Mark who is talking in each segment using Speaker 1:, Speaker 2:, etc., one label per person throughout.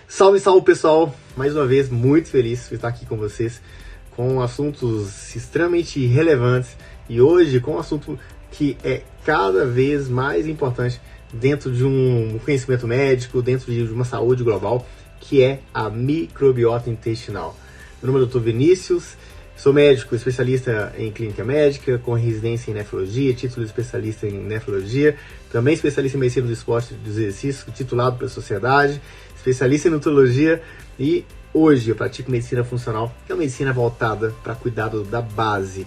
Speaker 1: Salve, salve pessoal! Mais uma vez, muito feliz de estar aqui com vocês com assuntos extremamente relevantes e hoje com um assunto que é cada vez mais importante dentro de um conhecimento médico, dentro de uma saúde global, que é a microbiota intestinal. Meu nome é Dr. Vinícius, sou médico especialista em clínica médica, com residência em nefrologia, título de especialista em nefrologia, também especialista em medicina do esporte e dos exercícios, titulado pela sociedade, especialista em nutrologia e hoje eu pratico medicina funcional, que é uma medicina voltada para cuidado da base.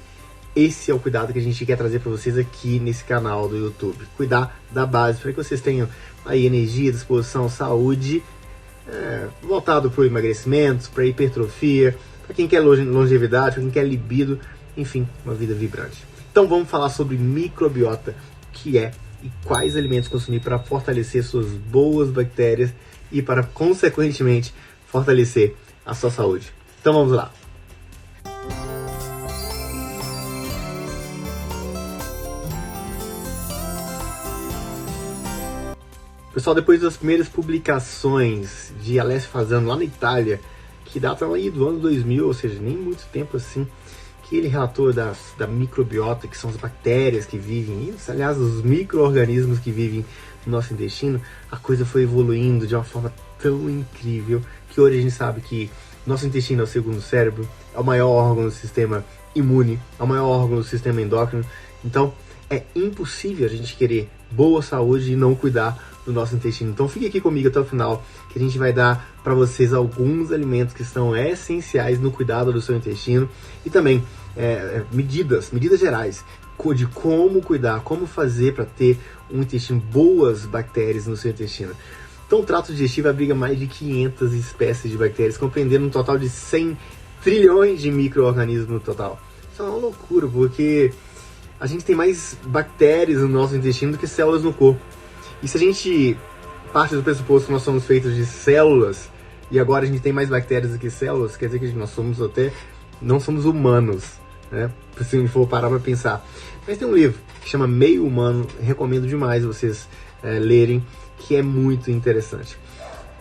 Speaker 1: Esse é o cuidado que a gente quer trazer para vocês aqui nesse canal do YouTube. Cuidar da base, para que vocês tenham aí energia, disposição, saúde, voltado para o emagrecimento, para a hipertrofia, para quem quer longevidade, para quem quer libido, enfim, uma vida vibrante. Então vamos falar sobre microbiota, que é e quais alimentos consumir para fortalecer suas boas bactérias e para, consequentemente, fortalecer a sua saúde. Então vamos lá. Pessoal, depois das primeiras publicações de Alessio Fasano lá na Itália, que datam aí do ano 2000, ou seja, nem muito tempo assim, que ele relatou da microbiota, que são as bactérias que vivem, aliás, os micro-organismos que vivem no nosso intestino, a coisa foi evoluindo de uma forma tão incrível que hoje a gente sabe que nosso intestino é o segundo cérebro, é o maior órgão do sistema imune, é o maior órgão do sistema endócrino. Então é impossível a gente querer boa saúde e não cuidar do nosso intestino. Então fique aqui comigo até o final, que a gente vai dar para vocês alguns alimentos que são essenciais no cuidado do seu intestino e também medidas gerais de como cuidar, como fazer para ter um intestino, boas bactérias no seu intestino. Então o trato digestivo abriga mais de 500 espécies de bactérias, compreendendo um total de 100 trilhões de micro-organismos no total. Isso é uma loucura, porque a gente tem mais bactérias no nosso intestino do que células no corpo. E se a gente parte do pressuposto que nós somos feitos de células e agora a gente tem mais bactérias do que células, quer dizer que nós somos não somos humanos, né? Se for parar para pensar. Mas tem um livro que chama Meio Humano, recomendo demais vocês lerem, que é muito interessante.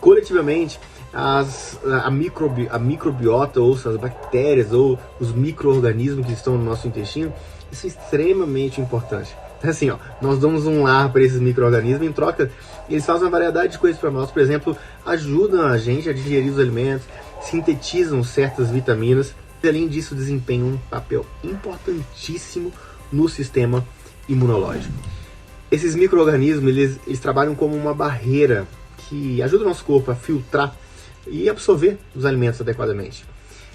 Speaker 1: Coletivamente, a microbiota, ou as bactérias, ou os micro-organismos que estão no nosso intestino, isso é extremamente importante. Assim, nós damos um lar para esses micro-organismos, em troca, eles fazem uma variedade de coisas para nós. Por exemplo, ajudam a gente a digerir os alimentos, sintetizam certas vitaminas, e além disso desempenham um papel importantíssimo no sistema imunológico. Esses micro-organismos, eles trabalham como uma barreira que ajuda o nosso corpo a filtrar e absorver os alimentos adequadamente.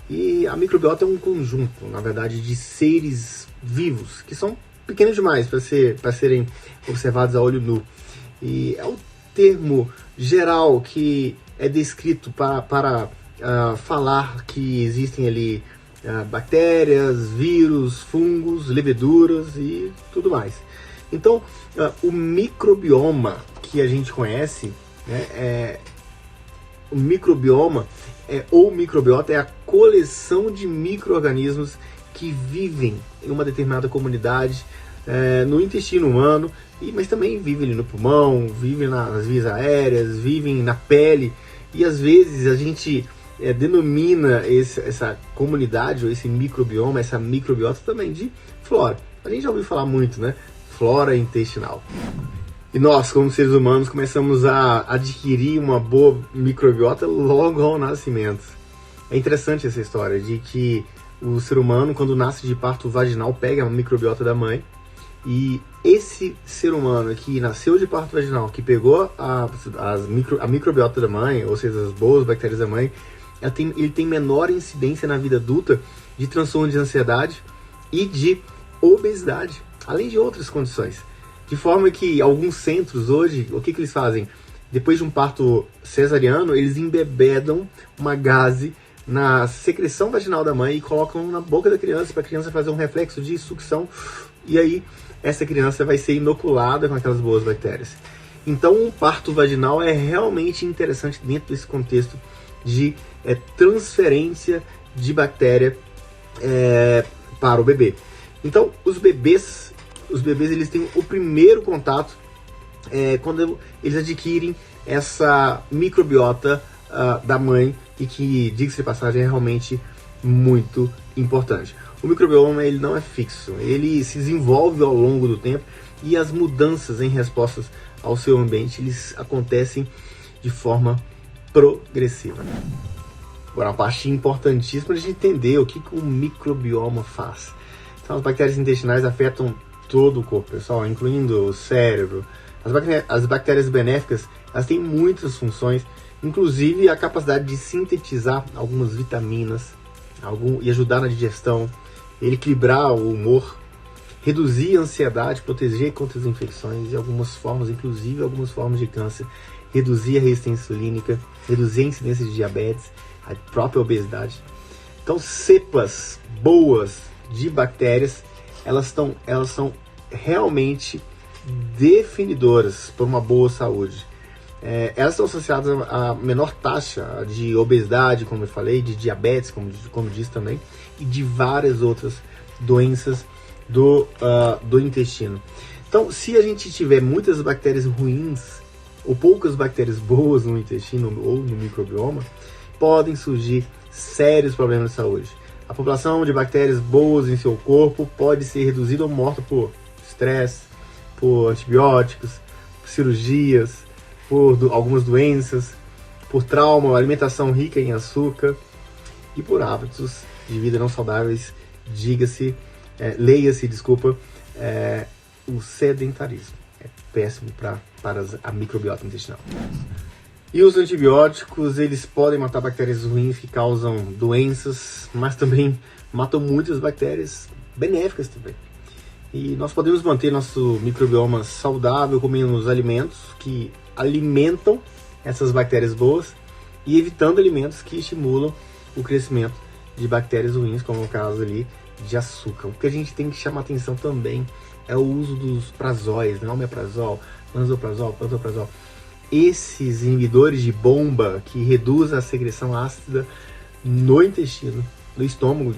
Speaker 1: E a microbiota é um conjunto, na verdade, de seres vivos, que são pequenos demais para serem observados a olho nu. E é o termo geral que é descrito para falar que existem ali bactérias, vírus, fungos, leveduras e tudo mais. Então, o microbioma que a gente conhece, né, o microbioma ou microbiota é a coleção de micro-organismos que vivem em uma determinada comunidade, no intestino humano, mas também vivem ali no pulmão, vivem nas vias aéreas, vivem na pele, e às vezes a gente denomina essa comunidade, ou esse microbioma, essa microbiota também de flora. A gente já ouviu falar muito, né? Flora intestinal. E nós, como seres humanos, começamos a adquirir uma boa microbiota logo ao nascimento. É interessante essa história de que o ser humano, quando nasce de parto vaginal, pega a microbiota da mãe, e esse ser humano que nasceu de parto vaginal, que pegou a microbiota da mãe, ou seja, as boas bactérias da mãe, ele tem menor incidência na vida adulta de transtorno de ansiedade e de obesidade, além de outras condições. De forma que alguns centros hoje, o que eles fazem? Depois de um parto cesariano, eles embebedam uma gaze na secreção vaginal da mãe e colocam na boca da criança para a criança fazer um reflexo de sucção, e aí essa criança vai ser inoculada com aquelas boas bactérias. Então um parto vaginal é realmente interessante dentro desse contexto de transferência de bactéria para o bebê. Então os bebês eles têm o primeiro contato quando eles adquirem essa microbiota da mãe e que, diga-se de passagem, é realmente muito importante. O microbioma ele não é fixo, ele se desenvolve ao longo do tempo e as mudanças em respostas ao seu ambiente eles acontecem de forma progressiva. Agora, uma parte importantíssima de entender o que o microbioma faz. Então, as bactérias intestinais afetam todo o corpo, pessoal, incluindo o cérebro. As bactérias benéficas, elas têm muitas funções, inclusive a capacidade de sintetizar algumas vitaminas e ajudar na digestão, equilibrar o humor, reduzir a ansiedade, proteger contra as infecções e algumas formas, inclusive algumas formas de câncer, reduzir a resistência insulínica, reduzir a incidência de diabetes, a própria obesidade. Então, cepas boas de bactérias, elas são realmente definidoras para uma boa saúde. Elas estão associadas a menor taxa de obesidade, como eu falei, de diabetes, como disse também, e de várias outras doenças do intestino. Então, se a gente tiver muitas bactérias ruins ou poucas bactérias boas no intestino ou no microbioma, podem surgir sérios problemas de saúde. A população de bactérias boas em seu corpo pode ser reduzida ou morta por estresse, por antibióticos, por cirurgias, por algumas doenças, por trauma, alimentação rica em açúcar e por hábitos de vida não saudáveis, leia-se, o sedentarismo. É péssimo para a microbiota intestinal. E os antibióticos, eles podem matar bactérias ruins que causam doenças, mas também matam muitas bactérias benéficas também. E nós podemos manter nosso microbioma saudável comendo os alimentos que alimentam essas bactérias boas e evitando alimentos que estimulam o crescimento de bactérias ruins, como no caso ali de açúcar. O que a gente tem que chamar atenção também é o uso dos prazóis, né? Omeprazol, lansoprazol, pantoprazol. Esses inibidores de bomba que reduzem a secreção ácida no estômago,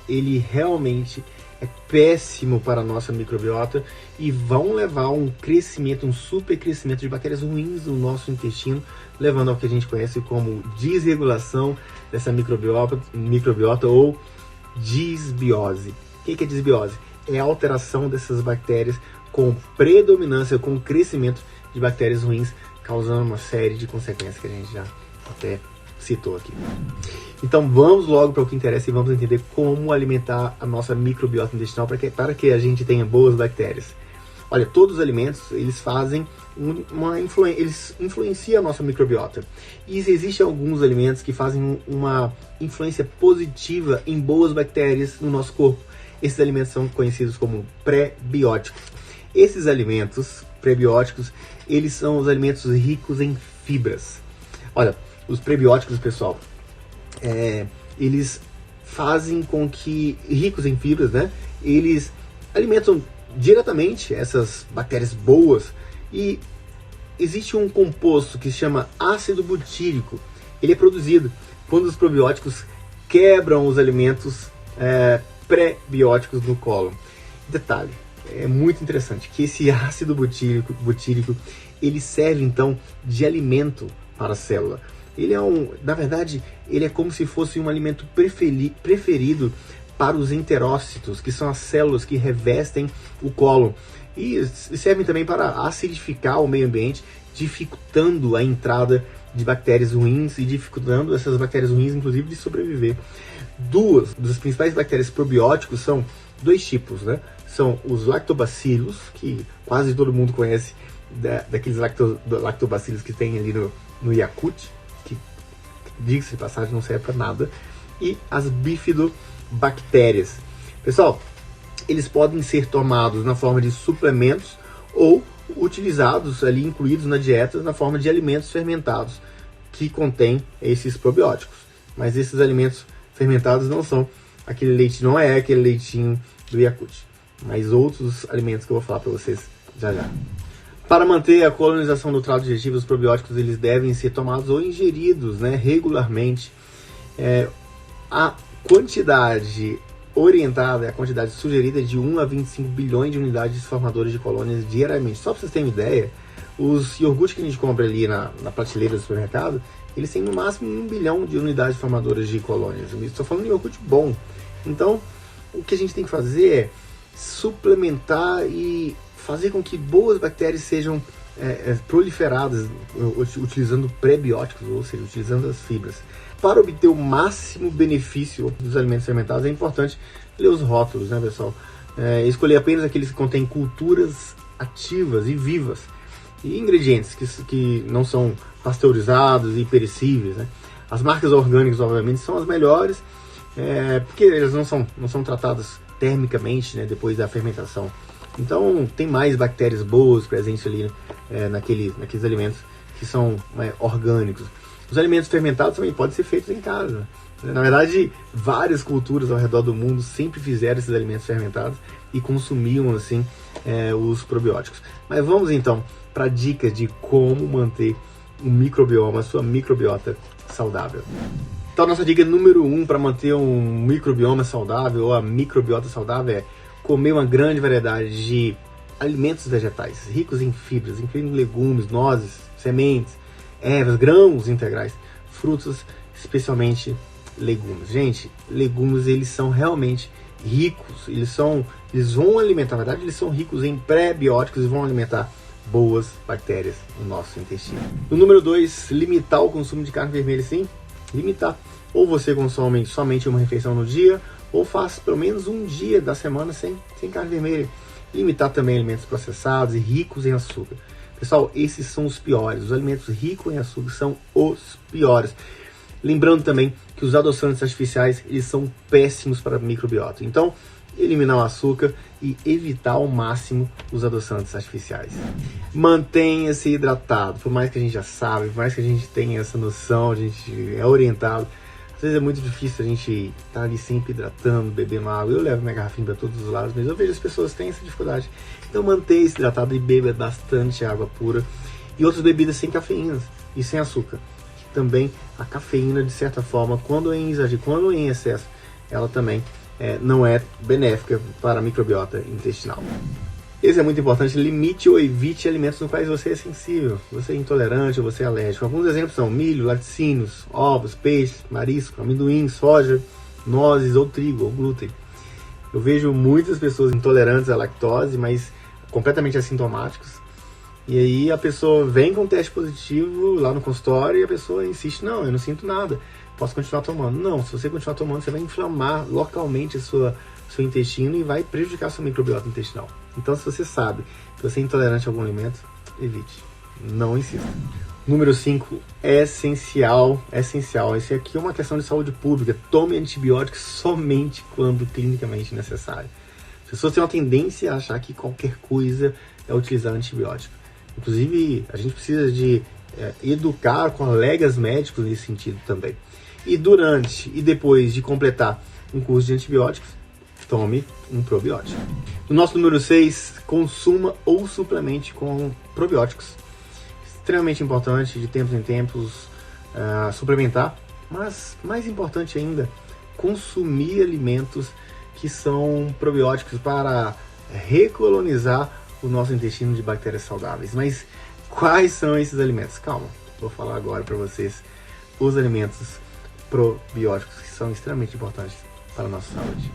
Speaker 1: ele realmente é péssimo para a nossa microbiota e vão levar a um super crescimento de bactérias ruins no nosso intestino, levando ao que a gente conhece como desregulação dessa microbiota ou disbiose. O que é disbiose? É a alteração dessas bactérias com predominância, com crescimento de bactérias ruins, causando uma série de consequências que a gente já até citou aqui. Então vamos logo para o que interessa e vamos entender como alimentar a nossa microbiota intestinal para que a gente tenha boas bactérias. Olha, todos os alimentos, eles fazem eles influenciam a nossa microbiota. E existem alguns alimentos que fazem uma influência positiva em boas bactérias no nosso corpo. Esses alimentos são conhecidos como pré-bióticos. Esses alimentos prebióticos, eles são os alimentos ricos em fibras. Olha, os prebióticos, pessoal, eles fazem com que, ricos em fibras, né, eles alimentam diretamente essas bactérias boas e existe um composto que se chama ácido butírico. Ele é produzido quando os probióticos quebram os alimentos pré-bióticos no cólon. Detalhe, é muito interessante que esse ácido butírico ele serve então de alimento para a célula. Ele na verdade, ele é como se fosse um alimento preferido para os enterócitos, que são as células que revestem o cólon. E servem também para acidificar o meio ambiente, dificultando a entrada de bactérias ruins e dificultando essas bactérias ruins, inclusive, de sobreviver. Duas das principais bactérias probióticos são dois tipos, né? São os lactobacilos, que quase todo mundo conhece, daqueles lactobacilos que tem ali no Yakult, que, diga-se de passagem, não serve para nada, e as bifidobactérias. Pessoal, eles podem ser tomados na forma de suplementos ou utilizados ali, incluídos na dieta, na forma de alimentos fermentados que contêm esses probióticos. Mas esses alimentos fermentados não são aquele leite, não é aquele leitinho do Yakult, mas outros alimentos que eu vou falar para vocês já já. Para manter a colonização do trato digestivo, os probióticos eles devem ser tomados ou ingeridos, né, regularmente. A quantidade orientada, a quantidade sugerida é de 1 a 25 bilhões de unidades formadoras de colônias diariamente. Só para vocês terem uma ideia, os iogurtes que a gente compra ali na prateleira do supermercado, eles têm no máximo 1 bilhão de unidades formadoras de colônias. Estou falando de iogurte bom. Então, o que a gente tem que fazer é suplementar e fazer com que boas bactérias sejam proliferadas utilizando prebióticos, ou seja, utilizando as fibras. Para obter o máximo benefício dos alimentos fermentados, é importante ler os rótulos, né, pessoal? Escolher apenas aqueles que contêm culturas ativas e vivas e ingredientes que não são pasteurizados e perecíveis, né? As marcas orgânicas, obviamente, são as melhores, porque elas não são tratadas termicamente, né, depois da fermentação. Então, tem mais bactérias boas presentes ali, naqueles alimentos que são orgânicos. Os alimentos fermentados também podem ser feitos em casa. Na verdade, várias culturas ao redor do mundo sempre fizeram esses alimentos fermentados e consumiam, assim, os probióticos. Mas vamos, então, para dicas de como manter um microbioma, a sua microbiota saudável. Então, nossa dica número 1 para manter um microbioma saudável, ou a microbiota saudável, é comer uma grande variedade de alimentos vegetais, ricos em fibras, incluindo legumes, nozes, sementes, ervas, grãos integrais, frutas, especialmente legumes. Gente, legumes, eles são realmente ricos, eles vão alimentar, na verdade, eles são ricos em pré-bióticos e vão alimentar boas bactérias no nosso intestino. No número 2, limitar o consumo de carne vermelha, sim, limitar. Ou você consome somente uma refeição no dia, ou faz pelo menos um dia da semana sem carne vermelha. Limitar também alimentos processados e ricos em açúcar. Pessoal, esses são os piores. Os alimentos ricos em açúcar são os piores. Lembrando também que os adoçantes artificiais, eles são péssimos para a microbiota. Então, eliminar o açúcar e evitar ao máximo os adoçantes artificiais. Mantenha-se hidratado. Por mais que a gente já sabe, por mais que a gente tenha essa noção, a gente é orientado, às vezes é muito difícil a gente estar ali sempre hidratando, bebendo água. Eu levo minha garrafinha para todos os lados, mas eu vejo as pessoas que têm essa dificuldade. Então mantenha-se hidratado e beba bastante água pura e outras bebidas sem cafeína e sem açúcar. Também a cafeína, de certa forma, quando em exagero, quando em excesso, ela também não é benéfica para a microbiota intestinal. Isso é muito importante. Limite ou evite alimentos nos quais você é sensível, você é intolerante ou você é alérgico. Alguns exemplos são milho, laticínios, ovos, peixe, marisco, amendoim, soja, nozes ou trigo ou glúten. Eu vejo muitas pessoas intolerantes à lactose, mas completamente assintomáticos. E aí a pessoa vem com um teste positivo lá no consultório e a pessoa insiste, não, eu não sinto nada, posso continuar tomando. Não, se você continuar tomando, você vai inflamar localmente seu intestino e vai prejudicar a sua microbiota intestinal. Então, se você sabe que você é intolerante a algum alimento, evite, não insista. Número 5, é essencial. Esse aqui é uma questão de saúde pública. Tome antibióticos somente quando clinicamente necessário. As pessoas têm uma tendência a achar que qualquer coisa é utilizar antibiótico. Inclusive, a gente precisa de educar colegas médicos nesse sentido também. E durante e depois de completar um curso de antibióticos, tome um probiótico. No nosso número 6, consuma ou suplemente com probióticos. Extremamente importante, de tempos em tempos, suplementar, mas mais importante ainda, consumir alimentos que são probióticos para recolonizar o nosso intestino de bactérias saudáveis. Mas quais são esses alimentos? Calma, vou falar agora para vocês os alimentos probióticos que são extremamente importantes para a nossa saúde.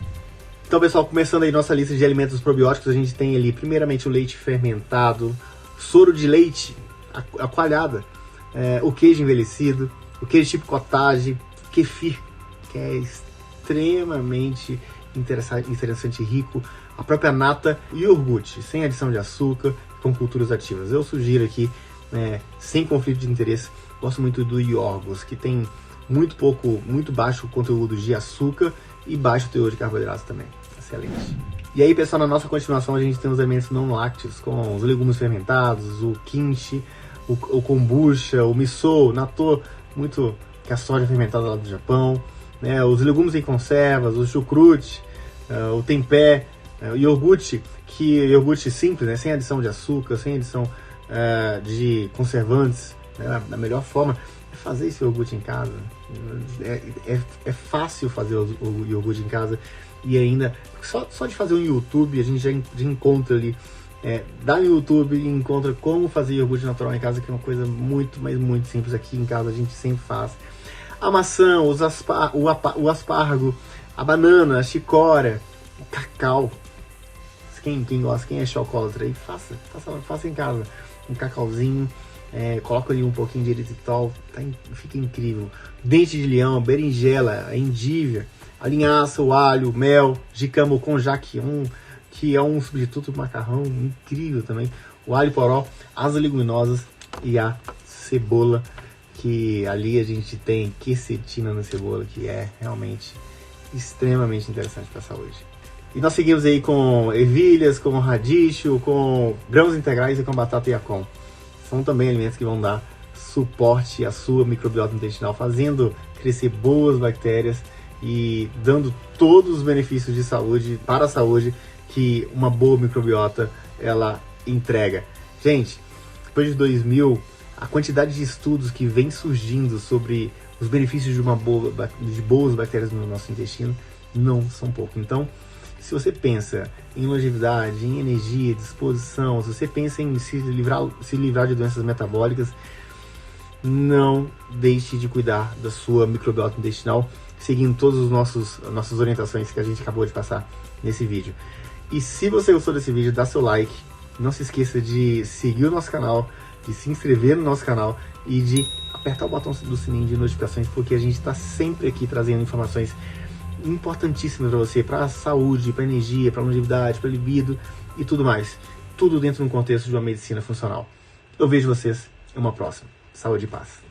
Speaker 1: Então, pessoal, começando aí nossa lista de alimentos probióticos, a gente tem ali primeiramente o leite fermentado, soro de leite, a coalhada, o queijo envelhecido, o queijo tipo cottage, kefir, que é extremamente interessante e rico, a própria nata e iogurte, sem adição de açúcar, com culturas ativas. Eu sugiro aqui, sem conflito de interesse, gosto muito do iogurte, que tem muito baixo conteúdo de açúcar e baixo teor de carboidratos também. Excelente. E aí, pessoal, na nossa continuação a gente tem os alimentos não lácteos, como os legumes fermentados, o kimchi, o kombucha, o miso, o natto, que é a soja fermentada lá do Japão, né? Os legumes em conservas, o chucrute, o tempé, o iogurte simples, né? Sem adição de açúcar, sem adição de conservantes, né? A melhor forma é fazer esse iogurte em casa. É fácil fazer o iogurte em casa e ainda só de fazer um YouTube a gente já encontra ali dá no YouTube e encontra como fazer iogurte natural em casa, que é uma coisa muito, mas muito simples. Aqui em casa a gente sempre faz. A maçã, o aspargo, a banana, a chicória, o cacau. Quem gosta, quem é chocolate aí, faça em casa. Um cacauzinho, coloca ali um pouquinho de eritritol, fica incrível. Dente de leão, berinjela, a endívia, a linhaça, o alho, mel, jicama, o conjac, que é um substituto do macarrão, incrível também. O alho poró, as leguminosas e a cebola, que ali a gente tem quercetina na cebola, que é realmente extremamente interessante para a saúde. E nós seguimos aí com ervilhas, com radicho, com grãos integrais e com batata Yacon. São também alimentos que vão dar suporte à sua microbiota intestinal, fazendo crescer boas bactérias e dando todos os benefícios de saúde para a saúde que uma boa microbiota ela entrega. Gente, depois de 2000, a quantidade de estudos que vem surgindo sobre os benefícios de boas bactérias no nosso intestino não são poucos. Então, se você pensa em longevidade, em energia, disposição, se você pensa em se livrar de doenças metabólicas, não deixe de cuidar da sua microbiota intestinal, seguindo todas as nossas orientações que a gente acabou de passar nesse vídeo. E se você gostou desse vídeo, dá seu like, não se esqueça de seguir o nosso canal, de se inscrever no nosso canal e de apertar o botão do sininho de notificações, porque a gente está sempre aqui trazendo informações importantíssimas para você, para a saúde, para a energia, para a longevidade, para a libido e tudo mais. Tudo dentro de um contexto de uma medicina funcional. Eu vejo vocês em uma próxima. Saúde e paz.